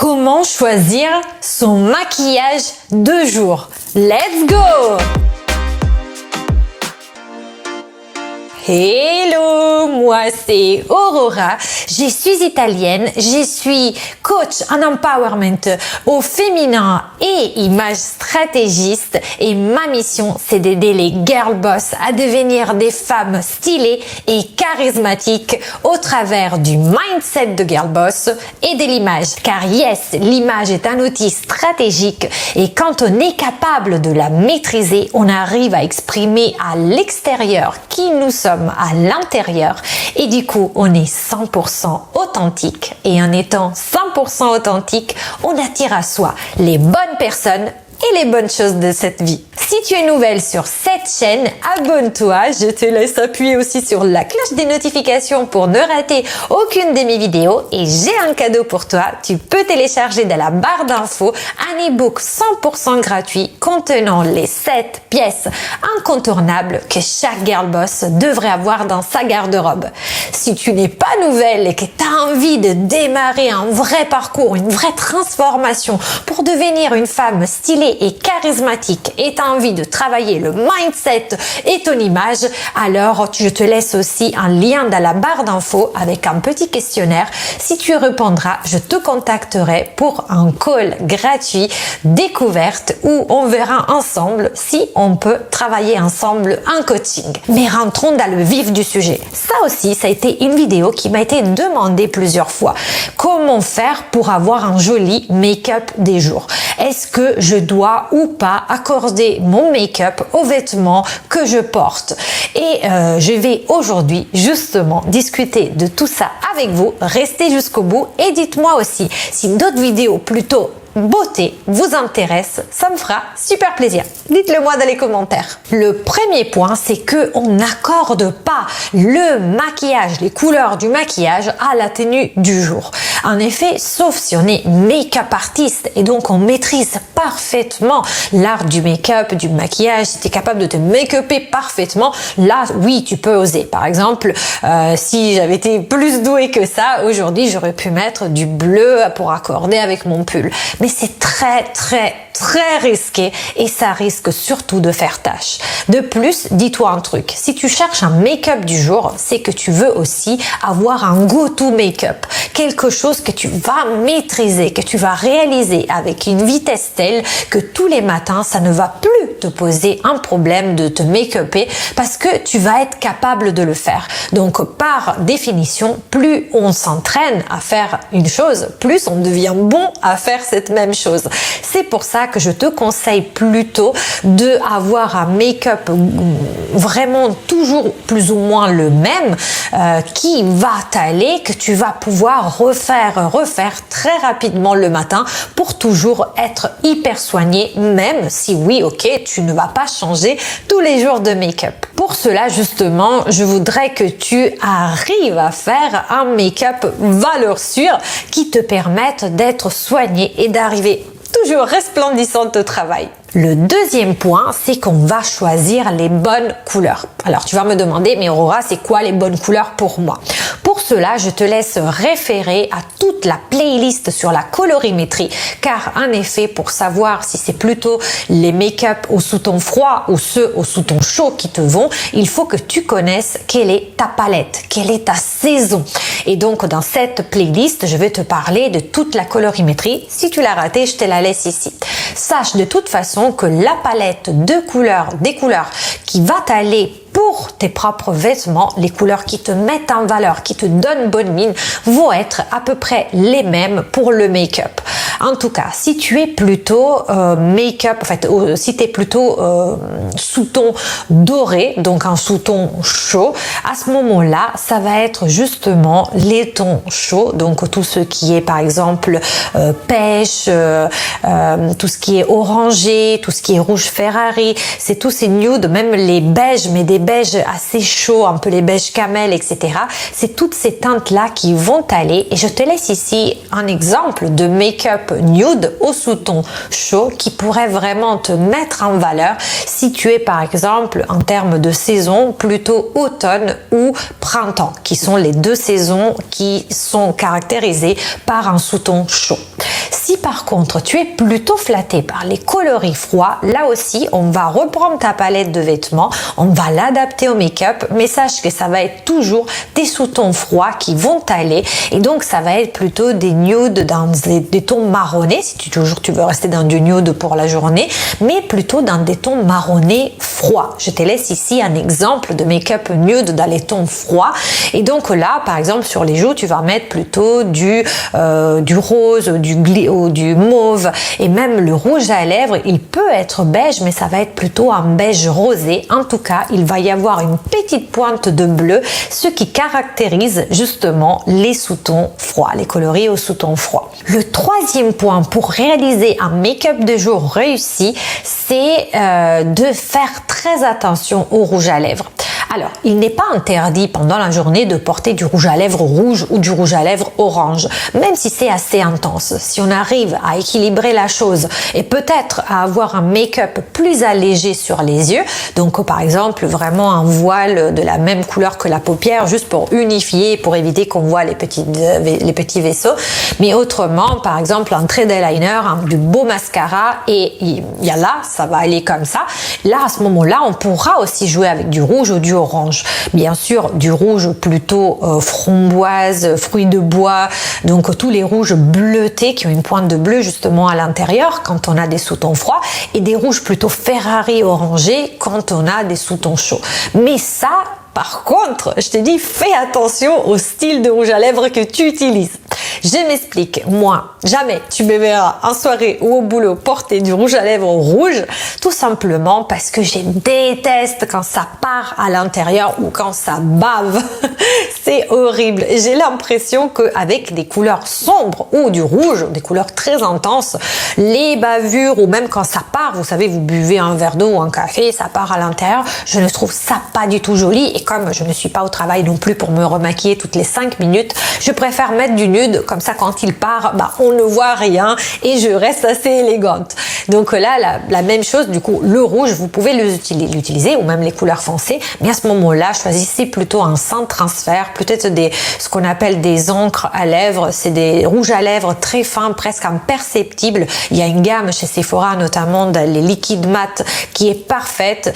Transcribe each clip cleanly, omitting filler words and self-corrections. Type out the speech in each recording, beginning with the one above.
Comment choisir son maquillage de jour? Let's go! Hello, moi c'est Aurora, je suis italienne, je suis coach en empowerment au féminin et image stratégiste et ma mission c'est d'aider les girl boss à devenir des femmes stylées et charismatiques au travers du mindset de girl boss et de l'image. Car yes, l'image est un outil stratégique et quand on est capable de la maîtriser, on arrive à exprimer à l'extérieur qui nous sommes à l'intérieur et du coup on est 100% authentique et en étant 100% authentique on attire à soi les bonnes personnes et les bonnes choses de cette vie. Si tu es nouvelle sur cette chaîne, abonne-toi, je te laisse appuyer aussi sur la cloche des notifications pour ne rater aucune de mes vidéos et j'ai un cadeau pour toi, tu peux télécharger dans la barre d'infos un e-book 100% gratuit contenant les 7 pièces incontournables que chaque girl boss devrait avoir dans sa garde-robe. Si tu n'es pas nouvelle et que tu as envie de démarrer un vrai parcours, une vraie transformation pour devenir une femme stylée et charismatique et tu as envie de travailler le mindset et ton image, alors je te laisse aussi un lien dans la barre d'infos avec un petit questionnaire. Si tu y répondras, je te contacterai pour un call gratuit découverte où on verra ensemble si on peut travailler ensemble un coaching. Mais rentrons dans le vif du sujet. Ça aussi, ça a été une vidéo qui m'a été demandée plusieurs fois. Comment faire pour avoir un joli make-up des jours? Est-ce que je dois ou pas accorder mon make-up aux vêtements que je porte? Et je vais aujourd'hui justement discuter de tout ça avec vous. Restez jusqu'au bout et dites-moi aussi si d'autres vidéos plutôt beauté vous intéresse, ça me fera super plaisir. Dites-le moi dans les commentaires. Le premier point, c'est que on n'accorde pas le maquillage, les couleurs du maquillage à la tenue du jour. En effet, sauf si on est make-up artiste et donc on maîtrise parfaitement l'art du make-up, du maquillage, si tu es capable de te make-upper parfaitement, là oui, tu peux oser. Par exemple, si j'avais été plus douée que ça, aujourd'hui, j'aurais pu mettre du bleu pour accorder avec mon pull. Mais c'est très risqué et ça risque surtout de faire tâche. De plus, dis-toi un truc, si tu cherches un make-up du jour, c'est que tu veux aussi avoir un go-to make-up, quelque chose que tu vas maîtriser, que tu vas réaliser avec une vitesse telle que tous les matins, ça ne va plus te poser un problème de te make-upper parce que tu vas être capable de le faire. Donc, par définition, plus on s'entraîne à faire une chose, plus on devient bon à faire cette même chose. C'est pour ça que je te conseille plutôt de avoir un make-up vraiment toujours plus ou moins le même qui va t'aller, que tu vas pouvoir refaire très rapidement le matin pour toujours être hyper soigné, même si oui, ok, tu ne vas pas changer tous les jours de make-up. Pour cela, justement, je voudrais que tu arrives à faire un make-up valeur sûre qui te permette d'être soigné et d'arriver toujours resplendissante au travail. Le deuxième point, c'est qu'on va choisir les bonnes couleurs. Alors, tu vas me demander, mais Aurora, c'est quoi les bonnes couleurs pour moi? Pour cela, je te laisse référer à toute la playlist sur la colorimétrie, car en effet, pour savoir si c'est plutôt les make-up au sous-ton froid ou ceux au sous-ton chaud qui te vont, il faut que tu connaisses quelle est ta palette, quelle est ta saison. Et donc, dans cette playlist, je vais te parler de toute la colorimétrie. Si tu l'as raté, je te la laisse ici. Sache de toute façon que la palette de couleurs, des couleurs qui va t'aller pour tes propres vêtements, les couleurs qui te mettent en valeur, qui te donnent bonne mine, vont être à peu près les mêmes pour le make-up. En tout cas, si tu es plutôt make-up, en fait, si tu es plutôt sous-ton doré, donc un sous-ton chaud, à ce moment-là, ça va être justement les tons chauds, donc tout ce qui est par exemple pêche, tout ce qui est orangé, tout ce qui est rouge Ferrari, c'est tous ces nudes, même les beiges, mais des beiges assez chauds, un peu les beiges camel, etc. C'est toutes ces teintes-là qui vont aller et je te laisse ici un exemple de make-up nude au sous-ton chaud qui pourrait vraiment te mettre en valeur si tu es par exemple en termes de saison plutôt automne ou printemps, qui sont les deux saisons qui sont caractérisées par un sous-ton chaud. Si par contre tu es plutôt flatté par les coloris froids, là aussi on va reprendre ta palette de vêtements, on va l'adapter au make-up, mais sache que ça va être toujours des sous-tons froids qui vont t'aller, et donc ça va être plutôt des nudes dans des tons marronnés, si tu veux rester dans du nude pour la journée, mais plutôt dans des tons marronnés froids. Je te laisse ici un exemple de make-up nude dans les tons froids, et donc là par exemple sur les joues tu vas mettre plutôt du rose, du mauve, et même le rouge à lèvres, il peut être beige, mais ça va être plutôt un beige rosé. En tout cas, il va y avoir une petite pointe de bleu, ce qui caractérise justement les sous-tons froids, les coloris aux sous-tons froids. Le troisième point pour réaliser un make-up de jour réussi, c'est de faire très attention au rouge à lèvres. Alors, il n'est pas interdit pendant la journée de porter du rouge à lèvres rouge ou du rouge à lèvres orange, même si c'est assez intense. Si on arrive à équilibrer la chose et peut-être à avoir un make-up plus allégé sur les yeux, donc par exemple vraiment un voile de la même couleur que la paupière, juste pour unifier, pour éviter qu'on voit les petits vaisseaux, mais autrement, par exemple un trait d'eyeliner, du beau mascara, et il y a là, ça va aller comme ça. Là, à ce moment-là, on pourra aussi jouer avec du rouge ou du orange. Bien sûr, du rouge plutôt framboise, fruits de bois, donc tous les rouges bleutés qui ont une pointe de bleu justement à l'intérieur quand on a des sous-tons froids, et des rouges plutôt Ferrari orangés quand on a des sous-tons chauds. Mais ça, par contre, je te dis, fais attention au style de rouge à lèvres que tu utilises. Je m'explique, moi, jamais tu me verras en soirée ou au boulot porter du rouge à lèvres rouge, tout simplement parce que je déteste quand ça part à l'intérieur ou quand ça bave. C'est horrible. J'ai l'impression qu'avec des couleurs sombres ou du rouge, des couleurs très intenses, les bavures ou même quand ça part, vous savez, vous buvez un verre d'eau ou un café, ça part à l'intérieur, je ne trouve ça pas du tout joli, et comme je ne suis pas au travail non plus pour me remaquiller toutes les 5 minutes, je préfère mettre du nude, comme ça quand il part, on ne voit rien et je reste assez élégante. Donc là, la même chose, du coup, le rouge, vous pouvez l'utiliser, ou même les couleurs foncées, mais à ce moment-là, choisissez plutôt un sans transfert, peut-être ce qu'on appelle des encres à lèvres, c'est des rouges à lèvres très fins, presque imperceptibles. Il y a une gamme chez Sephora, notamment les liquides mat, qui est parfaite.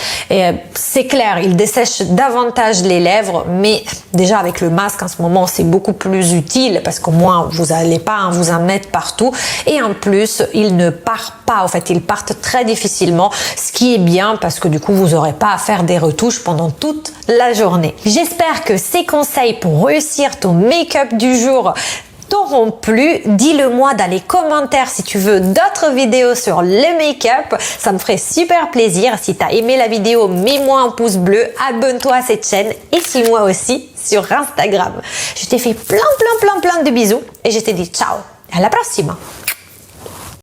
C'est clair, il dessèche davantage les lèvres, mais déjà avec le masque en ce moment, c'est beaucoup plus utile parce qu'au moins vous n'allez pas vous en mettre partout, et en plus il ne part pas, en fait ils partent très difficilement, ce qui est bien parce que du coup vous n'aurez pas à faire des retouches pendant toute la journée. J'espère que ces conseils pour réussir ton make-up du jour t'auront plu. Dis-le moi dans les commentaires si tu veux d'autres vidéos sur le make-up, ça me ferait super plaisir. Si tu as aimé la vidéo, mets-moi un pouce bleu, abonne-toi à cette chaîne et suis-moi aussi sur Instagram. Je t'ai fait plein de bisous et je te dis ciao, à la prochaine.